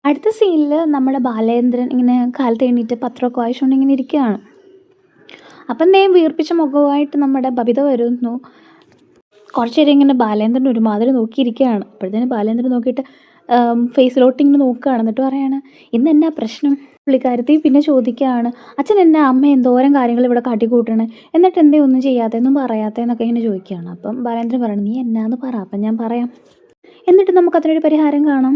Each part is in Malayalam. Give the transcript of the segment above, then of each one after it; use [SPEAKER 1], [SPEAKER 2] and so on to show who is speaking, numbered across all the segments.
[SPEAKER 1] അടുത്ത സീനിൽ നമ്മുടെ ബാലേന്ദ്രൻ ഇങ്ങനെ കാലത്ത് എണീറ്റ് പത്രമൊക്കെ വായിച്ചുകൊണ്ട് ഇങ്ങനെ ഇരിക്കുകയാണ്. അപ്പം ദേ വീർപ്പിച്ച മുഖവുമായിട്ട് നമ്മുടെ ബബിത വരുന്നു. കുറച്ച് നേരം ഇങ്ങനെ ബാലേന്ദ്രൻ ഒരുമാതിരി നോക്കിയിരിക്കുകയാണ്. അപ്പോഴത്തേന് ബാലേന്ദ്രൻ നോക്കിയിട്ട് ഫേസിലോട്ട് ഇങ്ങനെ നോക്കുകയാണ്. എന്നിട്ട് പറയാണ്, ഇന്ന് എന്നാ പ്രശ്നം? പുള്ളിക്കാരത്തി പിന്നെ ചോദിക്കുകയാണ്, അച്ഛൻ എന്നാ അമ്മ എന്തോരം കാര്യങ്ങൾ ഇവിടെ കാട്ടിക്കൂട്ടണേ, എന്നിട്ട് എന്തേ ഒന്നും ചെയ്യാത്തതെന്നും പറയാത്തതെന്നൊക്കെ ഇങ്ങനെ ചോദിക്കുകയാണ്. അപ്പം ബാലേന്ദ്രൻ പറയണം, നീ എന്നാന്ന് പറ, അപ്പം ഞാൻ പറയാം, എന്നിട്ട് നമുക്കതിനൊരു പരിഹാരം കാണാം.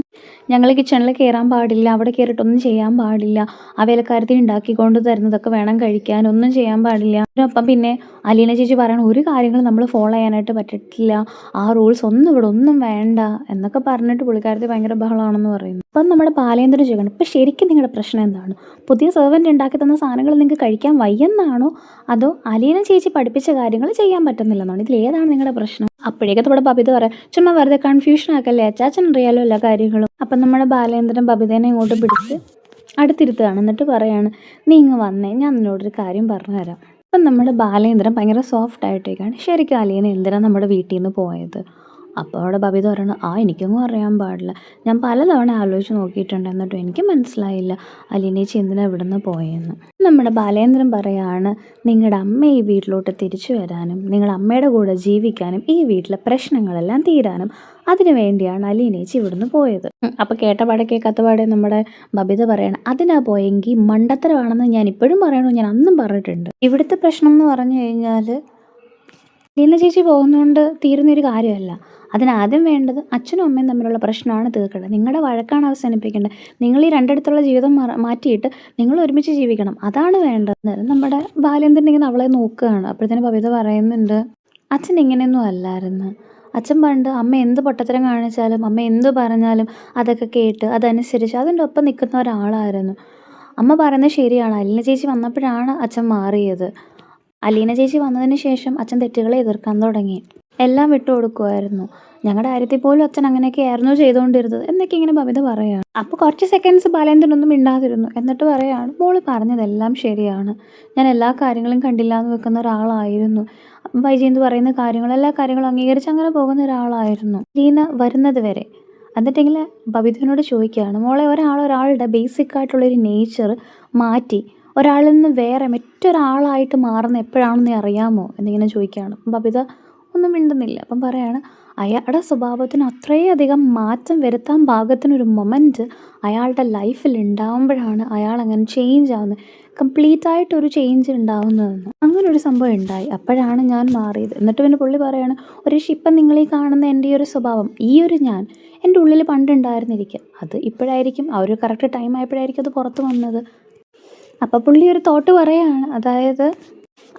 [SPEAKER 1] ഞങ്ങൾ കിച്ചണിൽ കയറാൻ പാടില്ല, അവിടെ കയറിയിട്ടൊന്നും ചെയ്യാൻ പാടില്ല, ആ വേലക്കാരത്തി ഉണ്ടാക്കിക്കൊണ്ട് തരുന്നതൊക്കെ വേണം കഴിക്കാൻ, ഒന്നും ചെയ്യാൻ പാടില്ല. അപ്പം പിന്നെ അലീന ചേച്ചി പറയണം, ഒരു കാര്യങ്ങളും നമ്മൾ ഫോളോ ചെയ്യാനായിട്ട് പറ്റില്ല, ആ റൂൾസ് ഒന്നും ഇവിടെ ഒന്നും വേണ്ട എന്നൊക്കെ പറഞ്ഞിട്ട് പുള്ളിക്കാരത്തി ഭയങ്കര ബഹളമാണെന്ന് പറയുന്നു. അപ്പം നമ്മുടെ ബാലേന്ദ്രൻ ചോദിക്കണം, ഇപ്പം ശരിക്കും നിങ്ങളുടെ പ്രശ്നം എന്താണ്? പുതിയ സെർവൻ്റ് ഉണ്ടാക്കി തന്ന സാധനങ്ങൾ നിങ്ങൾക്ക് കഴിക്കാൻ വയ്യെന്നാണോ, അതോ അലീന ചേച്ചി പഠിപ്പിച്ച കാര്യങ്ങൾ ചെയ്യാൻ പറ്റുന്നില്ലെന്നാണോ? ഇതിലേതാണ് നിങ്ങളുടെ പ്രശ്നം? അപ്പോഴേക്കും നമ്മുടെ ബബിത പറയാം, ചുമ്മാ വെറുതെ കൺഫ്യൂഷൻ ആക്കല്ലേ, അച്ചാച്ചൻ അറിയാലോ എല്ലാ കാര്യങ്ങളും. അപ്പം നമ്മുടെ ബാലേന്ദ്രൻ ബബിതേനെ ഇങ്ങോട്ട് പിടിച്ച് അടുത്തിരുത്തുകയാണ്. എന്നിട്ട് പറയാണ്, നീ ഇങ്ങ് വന്നേ, ഞാൻ നിന്നോടൊരു കാര്യം പറഞ്ഞു തരാം. അപ്പം നമ്മുടെ ബാലേന്ദ്രൻ ഭയങ്കര സോഫ്റ്റ് ആയിട്ടേക്കാണ്, ശരിക്കും അലീന എന്തിനാണ് നമ്മുടെ വീട്ടിൽ നിന്ന് പോയത്? അപ്പോൾ അവിടെ ബബിത പറയണം, എനിക്കൊന്നും അറിയാൻ പാടില്ല, ഞാൻ പലതവണ ആലോചിച്ച് നോക്കിയിട്ടുണ്ട്, എന്നിട്ടും എനിക്ക് മനസ്സിലായില്ല അലീനേച്ചി എന്തിനാണ് ഇവിടെ നിന്ന് പോയെന്ന്. നമ്മുടെ ബാലേന്ദ്രൻ പറയാണ്, നിങ്ങളുടെ അമ്മ ഈ വീട്ടിലോട്ട് തിരിച്ചു വരാനും നിങ്ങളുടെ അമ്മയുടെ കൂടെ ജീവിക്കാനും ഈ വീട്ടിലെ പ്രശ്നങ്ങളെല്ലാം തീരാനും അതിനു വേണ്ടിയാണ് അലീനേച്ചി ഇവിടുന്ന് പോയത്. അപ്പോൾ കേട്ടപാടെ കേൾക്കാത്തപാടെ നമ്മുടെ ബബിത പറയണം, അതിനാ പോയെങ്കിൽ മണ്ടത്തരമാണെന്ന് ഞാൻ ഇപ്പോഴും പറയണു, ഞാൻ അന്നും പറഞ്ഞിട്ടുണ്ട്. ഇവിടുത്തെ പ്രശ്നം എന്ന് പറഞ്ഞു കഴിഞ്ഞാൽ അലീന ചേച്ചി പോകുന്നതുകൊണ്ട് തീരുന്നൊരു കാര്യമല്ല. അതിനാദ്യം വേണ്ടത് അച്ഛനും അമ്മയും തമ്മിലുള്ള പ്രശ്നമാണ് തീർക്കേണ്ടത്, നിങ്ങളുടെ വഴക്കാണ് അവസാനിപ്പിക്കേണ്ടത്. നിങ്ങൾ ഈ രണ്ടിടത്തുള്ള ജീവിതം മാറ്റിയിട്ട് നിങ്ങൾ ഒരുമിച്ച് ജീവിക്കണം, അതാണ് വേണ്ടത്. നമ്മുടെ ബാലേന്ദ്രൻ ഇങ്ങനെ അവളെ നോക്കുകയാണ്. അപ്പോഴത്തേനും ബബിത പറയുന്നുണ്ട്, അച്ഛൻ ഇങ്ങനെയൊന്നും അല്ലായിരുന്നു, അച്ഛൻ പണ്ട് അമ്മ എന്ത് പൊട്ടത്തരം കാണിച്ചാലും അമ്മ എന്ത് പറഞ്ഞാലും അതൊക്കെ കേട്ട് അതനുസരിച്ച് അതിൻ്റെ ഒപ്പം നിൽക്കുന്ന ഒരാളായിരുന്നു. അമ്മ പറയുന്നത് ശരിയാണ്, അലീന ചേച്ചി വന്നപ്പോഴാണ് അച്ഛൻ മാറിയത്. അലീന ചേച്ചി വന്നതിന് ശേഷം അച്ഛൻ തെറ്റുകളെ എതിർക്കാൻ തുടങ്ങി, എല്ലാം വിട്ടുകൊടുക്കുമായിരുന്നു, ഞങ്ങളുടെ കാര്യത്തിൽ പോലും അച്ഛൻ അങ്ങനെയൊക്കെ ആയിരുന്നു ചെയ്തുകൊണ്ടിരുന്നത് എന്നൊക്കെ ഇങ്ങനെ ബബിത പറയുകയാണ്. അപ്പോൾ കുറച്ച് സെക്കൻഡ്സ് ബാലേന്ദ്രനൊന്നും മിണ്ടാതിരുന്നു. എന്നിട്ട് പറയുകയാണ്, മോള് പറഞ്ഞതെല്ലാം ശരിയാണ്, ഞാൻ എല്ലാ കാര്യങ്ങളും കണ്ടില്ല എന്ന് വെക്കുന്ന ഒരാളായിരുന്നു. വൈജയന്ത് പറയുന്ന എല്ലാ കാര്യങ്ങളും അംഗീകരിച്ച് അങ്ങനെ പോകുന്ന ഒരാളായിരുന്നു ലീന വരുന്നത് വരെ. എന്നിട്ടെങ്കിൽ ബബിതയോട് ചോദിക്കുകയാണ്, മോളെ ഒരാളുടെ ബേസിക് ആയിട്ടുള്ളൊരു നേച്ചർ മാറ്റി ഒരാളിൽ നിന്ന് വേറെ മറ്റൊരാളായിട്ട് മാറുന്ന എപ്പോഴാണെന്ന് അറിയാമോ എന്നിങ്ങനെ ചോദിക്കുകയാണ്. ബബിത ഒന്നും മിണ്ടുന്നില്ല. അപ്പം പറയാണ്, അയാളുടെ സ്വഭാവത്തിന് അത്രയധികം മാറ്റം വരുത്താൻ പാകത്തിനൊരു മൊമെൻറ്റ് അയാളുടെ ലൈഫിൽ ഉണ്ടാകുമ്പോഴാണ് അയാൾ അങ്ങനെ ചേഞ്ച് ആവുന്നത്, കംപ്ലീറ്റായിട്ടൊരു ചേഞ്ച് ഉണ്ടാവുന്നതെന്ന്. അങ്ങനൊരു സംഭവം ഉണ്ടായി, അപ്പോഴാണ് ഞാൻ മാറിയത്. എന്നിട്ട് പിന്നെ പുള്ളി പറയാണ്, ഇപ്പം നിങ്ങളീ കാണുന്ന എൻ്റെ ഈ ഒരു സ്വഭാവം, ഈ ഒരു ഞാൻ എൻ്റെ ഉള്ളിൽ പണ്ടുണ്ടായിരുന്നിരിക്കും, അത് ഇപ്പോഴായിരിക്കും ആ ഒരു കറക്റ്റ് ടൈം ആയപ്പോഴായിരിക്കും അത് പുറത്ത് വന്നത്. അപ്പോൾ പുള്ളി ഒരു തോട്ട് പറയുകയാണ്, അതായത്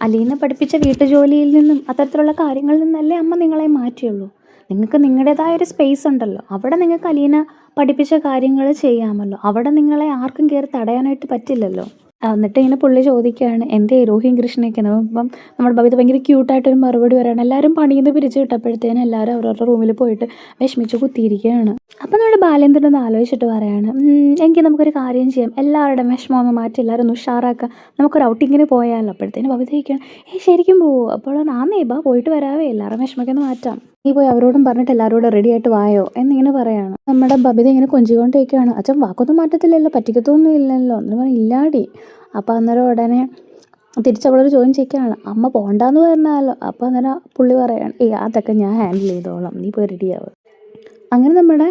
[SPEAKER 1] അലീന പഠിപ്പിച്ച വീട്ടുജോലിയിൽ നിന്നും അത്തരത്തിലുള്ള കാര്യങ്ങളിൽ നിന്നല്ലേ അമ്മ നിങ്ങളെ മാറ്റിയുള്ളൂ, നിങ്ങൾക്ക് നിങ്ങളുടേതായ ഒരു സ്പേസ് ഉണ്ടല്ലോ, അവിടെ നിങ്ങൾക്ക് അലീന പഠിപ്പിച്ച കാര്യങ്ങൾ ചെയ്യാമല്ലോ, അവിടെ നിങ്ങളെ ആർക്കും കയറി തടയാനായിട്ട് പറ്റില്ലല്ലോ. എന്നിട്ട് ഇങ്ങനെ പുള്ളി ചോദിക്കുകയാണ്, എൻ്റെ രോഹിൻ കൃഷ്ണയൊക്കെ. അപ്പം നമ്മുടെ ബബിത ഭയങ്കര ക്യൂട്ടായിട്ടൊരു മറുപടി പറയുകയാണ്, എല്ലാവരും പണിയിൽ നിന്ന് പിരിച്ച് കിട്ടപ്പോഴത്തേനും എല്ലാവരും അവരവരുടെ റൂമിൽ പോയിട്ട് വിഷമിച്ച് കുത്തിയിരിക്കുകയാണ്. അപ്പം നമ്മുടെ ബാലേന്ദ്രൻ ഒന്ന് ആലോചിച്ചിട്ട് പറയാണ്, എങ്കിൽ നമുക്കൊരു കാര്യം ചെയ്യാം, എല്ലാവരുടെയും വിഷമമൊന്നും മാറ്റി എല്ലാവരും ഒന്ന് ഉഷാറാക്കാം, നമുക്കൊരു ഔട്ടിങ്ങിന് പോയാലോ. അപ്പോഴത്തേനും ബബിത ചോദിക്കുകയാണ്, ശരിക്കും പോവോ? അപ്പോൾ നാന്നേബാ പോയിട്ട് വരാവേ, എല്ലാവരും വിഷമമൊക്കെ ഒന്ന് മാറ്റാം, നീ പോയി അവരോടും പറഞ്ഞിട്ട് എല്ലാവരോടും റെഡി ആയിട്ട് വായോ എന്നിങ്ങനെ പറയാണ്. നമ്മുടെ ബബിത ഇങ്ങനെ കൊഞ്ചിക്കൊണ്ടിരിക്കുകയാണ്, അച്ഛൻ വാക്കൊന്നും മാറ്റത്തില്ലല്ലോ, പറ്റിക്കത്തൊന്നും ഇല്ലല്ലോ എന്ന് പറഞ്ഞാൽ ഇല്ലാടി. അപ്പോൾ അന്നേരം ഉടനെ തിരിച്ചവളൊരു ചോദ്യം ചോദിക്കുകയാണ്, അമ്മ പോകണ്ടെന്ന് പറഞ്ഞാലോ? അപ്പോൾ അന്നേരം പുള്ളി പറയാണ്, അതൊക്കെ ഞാൻ ഹാൻഡിൽ ചെയ്തോളാം, നീ പോയി റെഡിയാവും. അങ്ങനെ നമ്മുടെ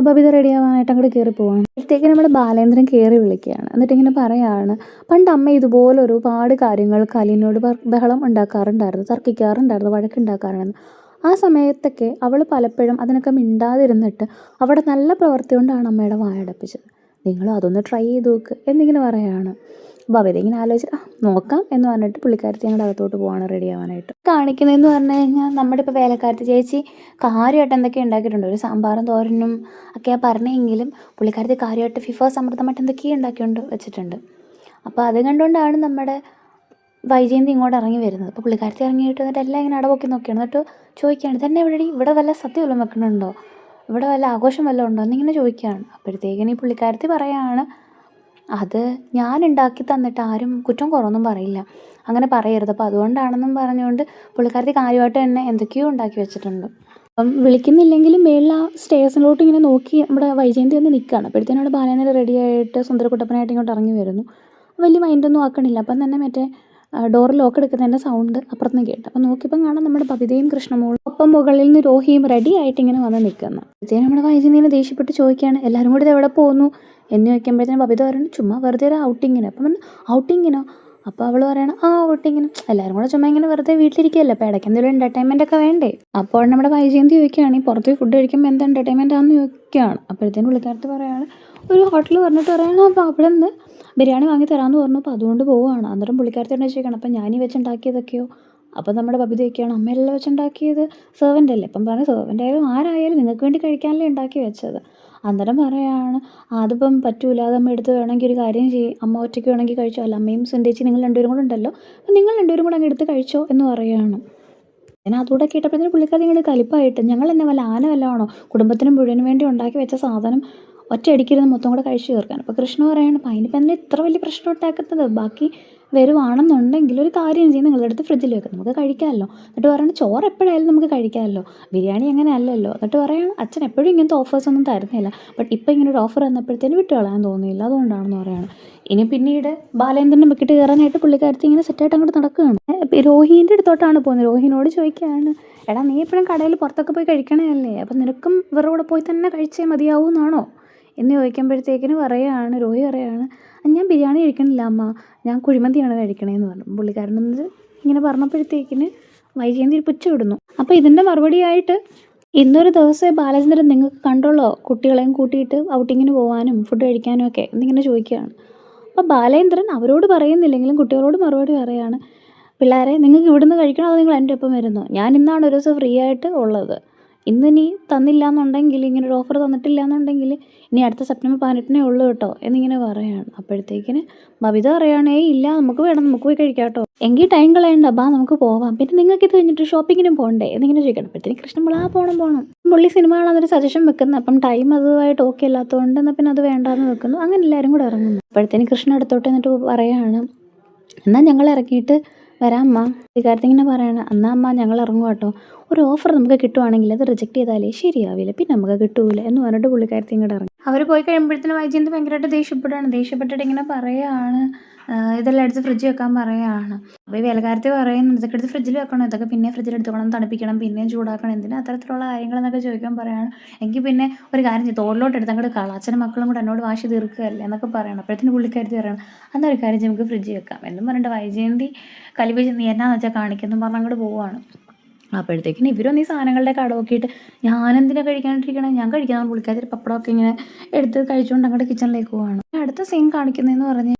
[SPEAKER 1] ബബിത റെഡി ആവാനായിട്ട് അങ്ങോട്ട് കയറി പോവാണ്. അപ്പോഴത്തേക്ക് നമ്മുടെ ബാലേന്ദ്രൻ കയറി വിളിക്കുകയാണ്. എന്നിട്ട് ഇങ്ങനെ പറയുകയാണ്, പണ്ട് അമ്മ ഇതുപോലെ ഒരുപാട് കാര്യങ്ങൾ അലീനോട് ബഹളം ഉണ്ടാക്കാറുണ്ടായിരുന്നു, തർക്കിക്കാറുണ്ടായിരുന്നു, വഴക്കുണ്ടാക്കാറുണ്ടായിരുന്നു. ആ സമയത്തൊക്കെ അവൾ പലപ്പോഴും അതിനൊക്കെ മിണ്ടാതിരുന്നിട്ട് അവിടെ നല്ല പ്രവൃത്തി കൊണ്ടാണ് അമ്മയുടെ വായടപ്പിച്ചത്, നിങ്ങളും അതൊന്ന് ട്രൈ ചെയ്ത് നോക്ക് എന്നിങ്ങനെ പറയുകയാണ്. ബബിത ഇങ്ങനെ ആലോചിച്ച് നോക്കാം എന്ന് പറഞ്ഞിട്ട് പുള്ളിക്കാരത്തി ഞങ്ങളുടെ അകത്തോട്ട് പോവാണ് റെഡി ആവാനായിട്ട്. കാണിക്കുന്നതെന്ന് പറഞ്ഞു കഴിഞ്ഞാൽ നമ്മുടെ ഇപ്പോൾ വേലക്കാരത്തി ചേച്ചി കാര്യമായിട്ട് എന്തൊക്കെ ഉണ്ടാക്കിയിട്ടുണ്ട്, ഒരു സാമ്പാറും തോരനും ഒക്കെയാണ് പറഞ്ഞെങ്കിലും പുള്ളിക്കാരത്തി കാര്യമായിട്ട് ഫിഫ സമൃദ്ധമായിട്ട് എന്തൊക്കെയോ ഉണ്ടാക്കിക്കൊണ്ട് വെച്ചിട്ടുണ്ട്. അപ്പോൾ അത് കണ്ടുകൊണ്ടാണ് നമ്മുടെ വൈജയന്തി ഇങ്ങോട്ട് ഇറങ്ങി വരുന്നത്. അപ്പോൾ പുള്ളിക്കാരത്തി ഇറങ്ങിയിട്ട് എന്നിട്ട് എല്ലാം ഇങ്ങനെ അടവൊക്കെ നോക്കിയാണ്. എന്നിട്ട് ചോദിക്കുകയാണ്, തന്നെ ഇവിടെ വല്ല സദ്യ വല്ലതും വെക്കണുണ്ടോ, ഇവിടെ വല്ല ആഘോഷം വല്ലതും ഉണ്ടോ എന്നിങ്ങനെ ചോദിക്കുകയാണ്. അപ്പോഴത്തേക്കിന് ഈ പുള്ളിക്കാരത്തി പറയുകയാണ്, അത് ഞാൻ ഉണ്ടാക്കി തന്നിട്ട് ആരും കുറ്റം കുറവൊന്നും പറയില്ല, അങ്ങനെ പറയരുത്, അപ്പോൾ അതുകൊണ്ടാണെന്നും പറഞ്ഞുകൊണ്ട് പുള്ളിക്കാരത്തി കാര്യമായിട്ട് തന്നെ എന്തൊക്കെയോ ഉണ്ടാക്കി വെച്ചിട്ടുണ്ട്. അപ്പം വിളിക്കുന്നില്ലെങ്കിലും മേളിൽ ആ സ്റ്റേഴ്സിലോട്ട് ഇങ്ങനെ നോക്കി നമ്മുടെ വൈജയന്തി വന്ന് നിൽക്കുകയാണ്. അപ്പോഴത്തേനും അവിടെ ബാലേന്ദ്രൻ റെഡിയായിട്ട് സുന്ദരക്കുട്ടപ്പനായിട്ട് ഇങ്ങോട്ട് ഇറങ്ങി വരുന്നു. വലിയ മൈൻഡൊന്നും ആക്കണില്ല. അപ്പം തന്നെ മറ്റേ ഡോർ ലോക്ക് എടുക്കുന്നതിൻ്റെ സൗണ്ട് അപ്പുറത്തുനിന്ന് കേട്ടു. അപ്പം നോക്കിയപ്പം കാണാം നമ്മുടെ ബബിതയും കൃഷ്ണമോളും ഒപ്പം മുകളിൽ നിന്ന് രോഹിയും റെഡി ആയിട്ട് ഇങ്ങനെ വന്ന് നിൽക്കുന്നു. അപ്പോഴത്തേനും നമ്മുടെ വൈജയന്തിനെ ദേഷ്യപ്പെട്ട് ചോദിക്കുകയാണ്, എല്ലാവരും കൂടി ഇത് എവിടെ പോകുന്നു എന്ന് ചോദിക്കുമ്പോഴത്തേനും ബബിത പറയുന്നു, ചുമ്മാ വെറുതെ ഒരു ഔട്ടിങ്ങിന്. അപ്പം ഔട്ടിങ്ങിനോ? അപ്പോൾ അവൾ പറയണം, ഔട്ടിങ്ങിന് എല്ലാവരും കൂടെ ചുമ്മാ ഇങ്ങനെ വെറുതെ വീട്ടിലിരിക്കുകയല്ലേ, അപ്പോൾ ഇടയ്ക്ക് എന്തെങ്കിലും എൻ്റർടൈൻമെൻ്റ് ഒക്കെ വേണ്ടേ. അപ്പോൾ നമ്മുടെ വൈജയന്തി ചോദിക്കുകയാണ്, ഈ പുറത്ത് ഫുഡ് കഴിക്കുമ്പോൾ എന്താ എൻ്റർടൈൻമെൻ്റ് ആണെന്ന് ചോദിക്കുകയാണ്. അപ്പോഴത്തേനും പുള്ളിക്കാരത്ത് പറയുകയാണ്, ഒരു ഹോട്ടൽ പറഞ്ഞിട്ട് പറയുകയാണ്, അപ്പോൾ അവിടെ നിന്ന് ബിരിയാണി വാങ്ങി തരാമെന്ന് പറഞ്ഞു, അപ്പോൾ അതുകൊണ്ട് പോവുകയാണ്. അന്നേരം പുള്ളിക്കാരത്തോട് ചോദിക്കണം, അപ്പം ഞാനീ വെച്ചുണ്ടാക്കിയതൊക്കെയോ? അപ്പോൾ നമ്മുടെ ബബിത ചോദിക്കുകയാണ്, അമ്മയല്ല വെച്ചുണ്ടാക്കിയത്, സെർവൻ്റ് അല്ലേ. അപ്പം പറഞ്ഞു, സെർവൻ്റ് ആയാലും ആരായാലും നിങ്ങൾക്ക് വേണ്ടി കഴിക്കാനല്ലേ ഉണ്ടാക്കി വെച്ചത്. അന്നേരം പറയുകയാണ്, അതിപ്പം പറ്റൂല, അത് അമ്മ എടുത്ത് വേണമെങ്കിൽ ഒരു കാര്യം ചെയ്യും, അമ്മ ഒറ്റയ്ക്ക് വേണമെങ്കിൽ കഴിച്ചോ, അല്ല അമ്മയും സുന്ദേച്ചി നിങ്ങൾ രണ്ടുപേരും കൂടെ ഉണ്ടല്ലോ, അപ്പം നിങ്ങൾ രണ്ടുപേരും കൂടെ അങ്ങ് എടുത്ത് കഴിച്ചോ എന്ന് പറയുകയാണ്. ഞാൻ അതുകൂടെ കേട്ടപ്പോഴത്തേനും പുള്ളിക്കാരി നിങ്ങൾ കലിപ്പായിട്ട്, ഞങ്ങൾ എന്നെ വല്ല ആന വല്ലതാണോ കുടുംബത്തിന് മുഴുവനും വേണ്ടി ഉണ്ടാക്കി വെച്ച സാധനം ഒറ്റയടിക്കിരുന്ന് മൊത്തം കൂടെ കഴിച്ചു തീർക്കാൻ. അപ്പോൾ കൃഷ്ണ പറയാണ്, അപ്പം അതിനിപ്പോൾ എന്തിനാ ഇത്ര വലിയ പ്രശ്നം ഉണ്ടാക്കുന്നത്, ബാക്കി വരുവാണെന്നുണ്ടെങ്കിൽ ഒരു കാര്യം ചെയ്യും, നിങ്ങളുടെ അടുത്ത് ഫ്രിഡ്ജിൽ വെക്കും, നമുക്ക് കഴിക്കാമല്ലോ. എന്നിട്ട് പറയുന്നത്, ചോറ് എപ്പോഴായാലും നമുക്ക് കഴിക്കാമല്ലോ, ബിരിയാണി അങ്ങനെ അല്ലല്ലോ. എന്നിട്ട് പറയുകയാണ്, അച്ഛൻ എപ്പോഴും ഇങ്ങനത്തെ ഓഫേഴ്സ് ഒന്നും തരുന്നില്ല, ബട്ട് ഇപ്പം ഇങ്ങനെ ഒരു ഓഫർ വന്നപ്പോഴത്തേനും വിട്ട് കളയാൻ തോന്നിയില്ല, അതുകൊണ്ടാണെന്ന് പറയുകയാണ്. ഇനി പിന്നീട് ബാലേന്ദ്രനെ വെക്കിട്ട് കയറാനായിട്ട് പുള്ളിക്കാരത്തി ഇങ്ങനെ സെറ്റായിട്ട് അങ്ങോട്ട് നടക്കുകയാണ്. രോഹിൻ്റെ അടുത്തോട്ടാണ് പോകുന്നത്. രോഹിനോട് ചോദിക്കുകയാണ്, എടാ നീ എപ്പോഴും കടയിൽ പുറത്തൊക്കെ പോയി കഴിക്കണേ അല്ലേ, അപ്പം നിനക്കും ഇവരുടെ കൂടെ പോയി തന്നെ കഴിച്ചേ മതിയാവും എന്നാണോ എന്ന് ചോദിക്കുമ്പോഴത്തേക്കിന് പറയുകയാണ്, രോഹി പറയുകയാണ്, ഞാൻ ബിരിയാണി കഴിക്കണില്ല അമ്മ, ഞാൻ കുഴിമന്തിയാണ് കഴിക്കണേന്ന് പറഞ്ഞു. പുള്ളിക്കാരനത് ഇങ്ങനെ പറഞ്ഞപ്പോഴത്തേക്കിന് വൈജയന്തി ഒരു പുച്ഛം ഇടുന്നു. അപ്പോൾ ഇതിൻ്റെ മറുപടിയായിട്ട്, ഇന്നൊരു ദിവസമേ ബാലചന്ദ്രൻ നിങ്ങൾക്ക് കണ്ടുള്ളോ കുട്ടികളെയും കൂട്ടിയിട്ട് ഔട്ടിങ്ങിന് പോകാനും ഫുഡ് കഴിക്കാനും ഒക്കെ എന്നിങ്ങനെ ചോദിക്കുകയാണ്. അപ്പോൾ ബാലേന്ദ്രൻ അവരോട് പറയുന്നില്ലെങ്കിലും കുട്ടികളോട് മറുപടി പറയുകയാണ്, പിള്ളേരെ നിങ്ങൾക്ക് ഇവിടുന്ന് കഴിക്കണോ അതോ നിങ്ങൾ എൻ്റെ ഒപ്പം വരുന്നോ, ഞാൻ ഇന്നാണ് ഒരു ദിവസം ഫ്രീ ആയിട്ട് ഉള്ളത്, ഇന്നിനി തന്നില്ല എന്നുണ്ടെങ്കിൽ, ഇങ്ങനെ ഒരു ഓഫർ തന്നിട്ടില്ല എന്നുണ്ടെങ്കിൽ ഇനി അടുത്ത സെപ്റ്റംബർ 18 ഉള്ളൂ കേട്ടോ എന്നിങ്ങനെ പറയുകയാണ്. അപ്പോഴത്തേക്കിന് ബബിത പറയുകയാണേ, ഇല്ല നമുക്ക് വേണം, നമുക്ക് പോയി കഴിക്കാം കേട്ടോ, എങ്കിൽ ടൈം കളയണ്ട, ബാ നമുക്ക് പോവാം, പിന്നെ നിങ്ങൾക്ക് ഇത് കഴിഞ്ഞിട്ട് ഷോപ്പിങ്ങിനും പോകണ്ടേ എന്നിങ്ങനെ ചോദിക്കണം. അപ്പോഴത്തേക്കും കൃഷ്ണപിള്ള പോകണം പുള്ളി സിനിമ കാണാനൊരു സജഷൻ വെക്കുന്നത്. അപ്പം ടൈം അതുമായിട്ട് ഓക്കെ അല്ലാത്തതുകൊണ്ട് എന്നാൽ പിന്നെ അത് വേണ്ടാന്ന് വെക്കുന്നു. അങ്ങനെ എല്ലാവരും കൂടെ ഇറങ്ങുന്നു. അപ്പോഴത്തേനും കൃഷ്ണ അടുത്തോട്ട് എന്നിട്ട് പറയുകയാണ്, എന്നാൽ ഞങ്ങൾ ഇറങ്ങിയിട്ട് വരാം അമ്മ. പുള്ളിക്കാരത്തി ഇങ്ങനെ പറയണം, എന്നാൽ അമ്മ ഞങ്ങൾ ഇറങ്ങും കേട്ടോ, ഒരു ഓഫർ നമുക്ക് കിട്ടുവാണെങ്കിൽ അത് റിജക്റ്റ് ചെയ്താലേ ശരിയാവില്ല, പിന്നെ നമുക്ക് കിട്ടൂല എന്ന് പറഞ്ഞിട്ട് പുള്ളിക്കാരത്തി ഇങ്ങോട്ട് ഇറങ്ങി. അവർ പോയി കഴിയുമ്പോഴത്തേനും വൈജയന്തി ഭയങ്കരമായിട്ട് ദേഷ്യപ്പെട്ടിട്ട് ഇങ്ങനെ പറയുകയാണ്, ഇതെല്ലാം എടുത്ത് ഫ്രിഡ്ജിൽ വെക്കാൻ പറയുകയാണ്. അപ്പോൾ ഈ വേലക്കാരത്തി പറയുന്നത്, ഇതൊക്കെ എടുത്ത് ഫ്രിഡ്ജിൽ വെക്കണം, ഇതൊക്കെ പിന്നെ ഫ്രിഡ്ജിൽ എടുത്തോണം, തണുപ്പിക്കണം, പിന്നെയും ചൂടാക്കണം, എന്തിനാ അത്തരത്തിലുള്ള കാര്യങ്ങളെന്നൊക്കെ ചോദിക്കാൻ പറയുകയാണ്. എങ്കിൽ പിന്നെ ഒരു കാര്യം ചെയ്യും, തോളിലോട്ട് എടുത്ത് അങ്ങോട്ട് കള, അച്ഛനും മക്കളും കൂടെ എന്നോട് വാശി തീർക്കുകയല്ലേ എന്നൊക്കെ പറയണം. അപ്പോഴത്തേന് പുള്ളിക്കാരത്തി പറയണം, എന്നാൽ ഒരു കാര്യം നമുക്ക് ഫ്രിഡ്ജിൽ വെക്കാം എന്നും പറഞ്ഞിട്ട് വൈജയന്തി കലിപ്പിച്ച് നീ എന്നാന്ന് വെച്ചാൽ കാണിക്കുന്നു പറഞ്ഞ് അങ്ങോട്ട് പോവുകയാണ്. അപ്പോഴത്തേക്കിന് ഇവരൊന്നും ഈ സാധനങ്ങളുടെ കട നോക്കിയിട്ട്, ഞാനെന്തിനാ കഴിക്കാണ്ടിരിക്കണേ, ഞാൻ കഴിക്കാൻ പുള്ളിക്കാരത്തി പപ്പടമൊക്കെ ഇങ്ങനെ എടുത്ത് കഴിച്ചുകൊണ്ട് അങ്ങോട്ട് കിച്ചണിലേക്ക് പോവുകയാണ്. അടുത്ത സീൻ കാണിക്കുന്നതെന്ന് പറഞ്ഞ്